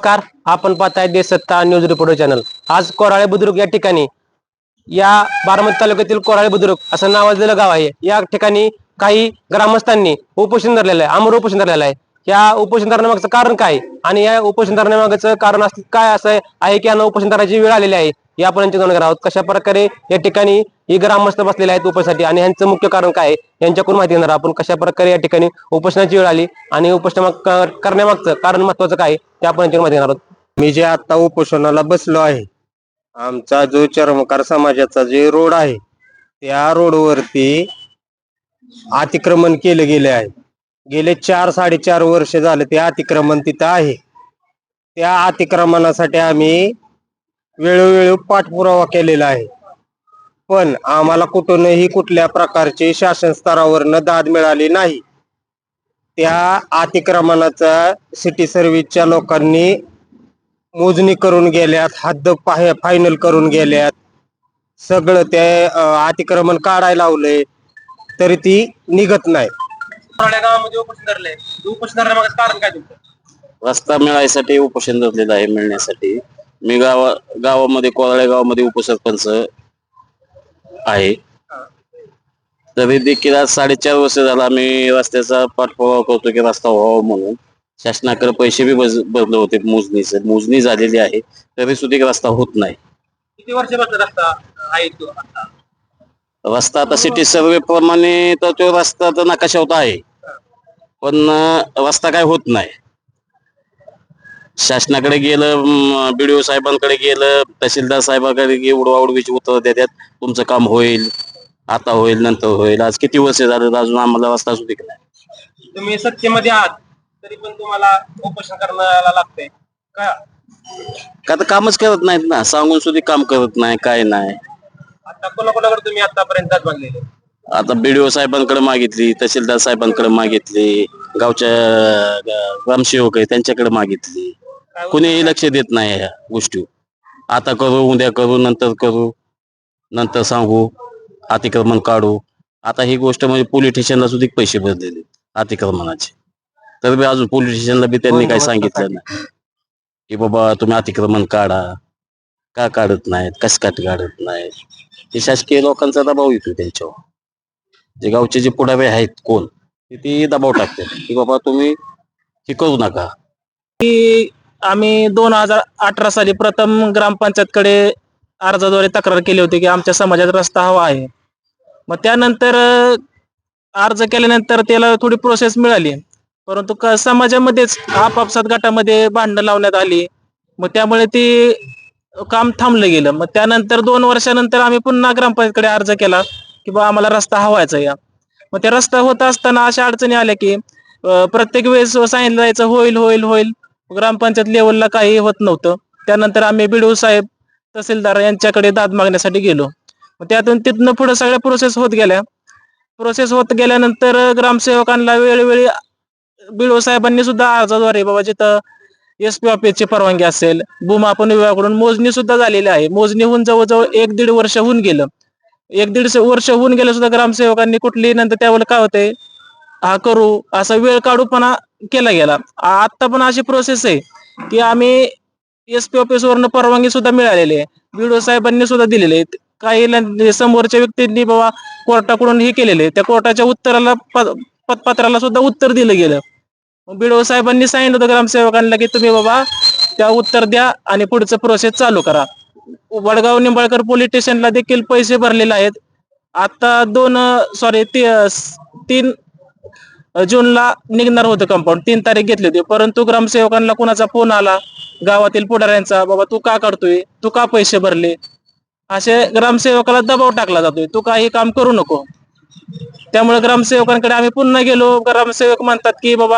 नमस्कार, आपण पाहताय देशसत्ता न्यूज रिपोर्टर चॅनल। आज कोराळे बुद्रुक या ठिकाणी या बारामती तालुक्यातील कोराळे बुद्रुक असं नावाजलेलं गाव आहे। या ठिकाणी काही ग्रामस्थांनी उपोषण धरलेलं आहे, आमरण उपोषण धरलेलं आहे। या उपोषण धरण्यामागचं कारण काय आणि या उपोषण धरण्यामागचं कारण काय असं आहे की यांना उपोषण धरायची वेळ आलेली आहे, या आपण यांची जाणून घेणार आहोत। कशा प्रकारे या ठिकाणी ही ग्रामस्थ बसलेले आहेत उपोषणासाठी आणि यांचं मुख्य कारण काय आहे यांच्याकडून माहिती घेणार आपण। कशा प्रकारे या ठिकाणी उपोषणाची वेळ आली आणि उपोषण करण्यामागचं कारण महत्वाचं काय ते आपण यांच्याकडून माहिती घेणार आहोत। मी जे आता उपोषणाला बसलो आहे, आमचा जो चर्मकार समाजाचा जे रोड आहे त्या रोडवरती अतिक्रमण केले गेले आहे। गेले 4-4.5 वर्ष झाले ते अतिक्रमण तिथं आहे। त्या अतिक्रमणासाठी आम्ही वेळोवेळी पाठपुरावा केलेला आहे, पण आम्हाला कुठूनही कुठल्या प्रकारची शासन स्तरावरनं दाद मिळाली नाही। त्या अतिक्रमणाचा सिटी सर्व्हिसच्या लोकांनी मोजणी करून गेल्यात, हद्द फायनल करून गेल्यात, सगळं ते अतिक्रमण काढायला लावलंय तरी ती निघत नाही। गावामध्ये उपोषण धरले, उपोषण धरण्यामागचं कारण काय तुमचं? रस्ता मिळायसाठी उपोषण धरलेलं आहे, मिळण्यासाठी। मी गावामध्ये कोराळे गावामध्ये उपसरपंच आहे, तरी देखील आज 4.5 वर्ष झाला आम्ही रस्त्याचा पाठपुरावा करतो की रस्ता व्हावा म्हणून। शासनाकडे पैसे बी भरले होते, मोजणी झालेली आहे, तरी सुद्धा रस्ता होत नाही। किती वर्षापासून रस्ता आहे तो आता? रस्ता आता सिटी सर्वे प्रमाणे तर तो रस्ता तर नकाशावर आहे, पण रस्ता काय होत नाही। शासनाकडे गेलं, BDO साहेबांकडे गेलं, तहसीलदार साहेबांकडे उडवाउडवीची उत्तर देतात, तुमचं काम होईल, आता होईल, नंतर होईल। आज किती वर्ष झालं अजून आम्हाला रस्ता सुद्धा नाही। तुम्ही सत्तेमध्ये आहात तरी पण तुम्हाला उपोषण करायला लागतंय का? का तर कामच करत नाहीत ना, सांगून सुद्धा काम करत नाही, काय नाही। आता कोणाकोणाकडे तुम्ही आतापर्यंत दाद मागलेले? आता BDO साहेबांकडे मागितली, तहसीलदार साहेबांकडे मागितली, गावच्या ग्रामसेवक आहे त्यांच्याकडे मागितली, कुणीही लक्ष देत नाही या गोष्टी। आता करू, उद्या करू, नंतर करू, नंतर सांगू, अतिक्रमण काढू। आता ही गोष्ट म्हणजे पोलीस स्टेशनला सुद्धा पैसे भरलेले अतिक्रमणाचे, तर बी अजून पोलीस स्टेशनला बी त्यांनी काही सांगितलं नाही की बाबा तुम्ही अतिक्रमण काढा, का काढत नाहीत, कस का काढत नाहीत। हे शासकीय लोकांचा दबाव येतो त्यांच्यावर, जे गावचे जे पुढारी आहेत कोण ते दबाव टाकतात की बाबा तुम्ही हे करू नका। आम्ही 2018 साली प्रथम ग्रामपंचायतकडे अर्जाद्वारे तक्रार केली होती की आमच्या समाजात रस्ता हवा आहे। मग त्यानंतर अर्ज केल्यानंतर त्याला थोडी प्रोसेस मिळाली, परंतु समाजामध्येच आपापसात गटामध्ये भांडणं लावण्यात आली, मग त्यामुळे ते काम थांबलं गेलं। मग त्यानंतर 2 वर्षानंतर आम्ही पुन्हा ग्रामपंचायतकडे अर्ज केला की बा आम्हाला रस्ता हवायचा या। मग त्या रस्ता होत असताना अशा अडचणी आल्या की प्रत्येक वेळेस सांगितलं जायचं होईल होईल होईल, ग्रामपंचायत लेवलला काही होत नव्हतं। त्यानंतर आम्ही BDO साहेब, तहसीलदार यांच्याकडे दाद मागण्यासाठी गेलो। मग त्यातून तिथनं पुढे सगळ्या प्रोसेस होत गेल्यानंतर ग्रामसेवकांना वेळोवेळी BDO साहेबांनी सुद्धा अर्जाद्वारे बाबा जिथं SP ऑफिसची परवानगी असेल, भूमापन विभागाकडून मोजणी सुद्धा झालेली आहे, मोजणी होऊन जवळजवळ 1-1.5 वर्ष होऊन गेलं। 1-1.5 वर्ष होऊन गेलं सुद्धा ग्रामसेवकांनी कुठली, नंतर त्यावेळेला काय होतंय, हा करू असा वेळ काढूपणा केला गेला। आता पण अशी प्रोसेस आहे की आम्ही SP ऑफिस वरनं परवानगी सुद्धा मिळालेली आहे, BDO साहेबांनी सुद्धा दिलेले आहेत। काही समोरच्या व्यक्तींनी बाबा कोर्टाकडून हे केलेले, त्या कोर्टाच्या उत्तराला पत्राला सुद्धा उत्तर दिलं गेलं। BDO साहेबांनी सांगितलं होतं ग्रामसेवकांना की तुम्ही बाबा त्या उत्तर द्या आणि पुढचं प्रोसेस चालू करा। वडगाव निंबाळकर पोलीस स्टेशनला देखील पैसे भरलेले आहेत। आता 3 जूनला निघणार होतं कंपाऊंड, 3 तारीख घेतली होती, परंतु ग्रामसेवकांना कुणाचा फोन आला गावातील पुढाऱ्यांचा, बाबा तू का काढतोय, तू का पैसे भरले, असे ग्रामसेवकाला दबाव टाकला जातोय, तू काही काम करू नको। त्यामुळे ग्रामसेवकांकडे आम्ही पुन्हा गेलो, ग्रामसेवक म्हणतात की बाबा